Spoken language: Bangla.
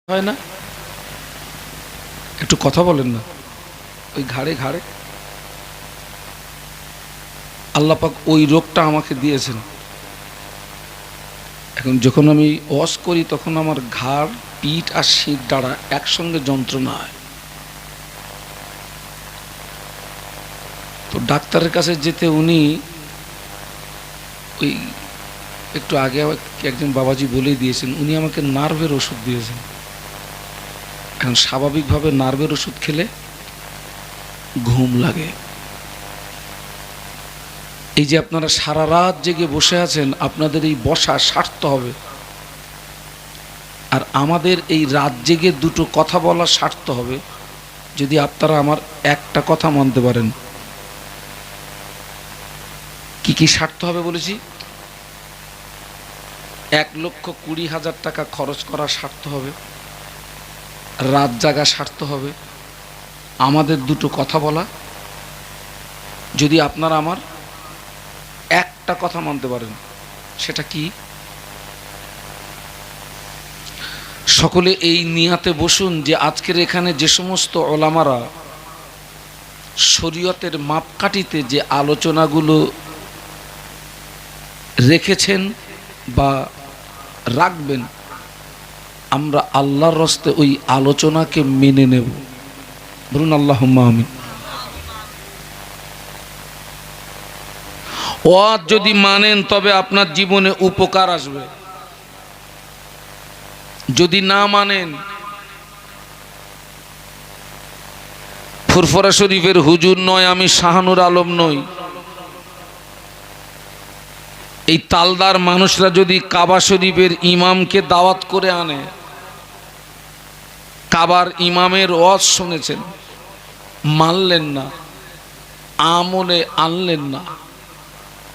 হয় না, একটু কথা বলেন না। ওই ঘাড়ে ঘাড়ে আল্লাহ পাক ওই রোগটা আমাকে দিয়েছেন। এখন যখন আমি ওয়াজ করি তখন আমার ঘাড়, পিঠ আর শির দ্বারা একসঙ্গে যন্ত্রণা হয়। তো ডাক্তারের কাছে যেতে উনি ওই একটু আগে একজন বাবাজি বলেই দিয়েছেন, উনি আমাকে নার্ভের ওষুধ দিয়েছেন। এখন স্বাভাবিকভাবে নার্ভের ওষুধ খেলে ঘুম লাগে। এই যে আপনারা সারা রাত জেগে বসে আছেন, আপনাদের এই বসা সারতে হবে। আর আমাদের এই রাত জেগে দুটো কথা বলা সারতে হবে যদি আপনারা আমার একটা কথা মানতে পারেন। কি কি সারতে হবে বলেছি? 1,20,000 টাকা খরচ করা সারতে হবে, রাত জাগা সারতে হবে, আমাদের দুটো কথা বলা। যদি আপনারা আমার একটা কথা মানতে পারেন, সেটা কি? সকলে এই নিয়াতে বসুন যে আজকের এখানে যে সমস্ত ওলামারা শরীয়তের মাপকাঠিতে যে আলোচনাগুলো রেখেছেন বা রাখবেন, আমরা আল্লাহর রাস্তে ওই আলোচনাকে মেনে নেব। বলুন আল্লাহুম্মা আমিন। ওয়াজ যদি মানেন তবে আপনার জীবনে উপকার আসবে, যদি না মানেন, ফুরফুরা শরীফের হুজুর নয়, আমি শাহানুর আলম নই, এই তালদার মানুষরা যদি কাবা শরীফের ইমামকে দাওয়াত করে আনে, কাবার ইমামের ওয়াজ শুনেছেন, মানলেন না, আমলে আনলেন না,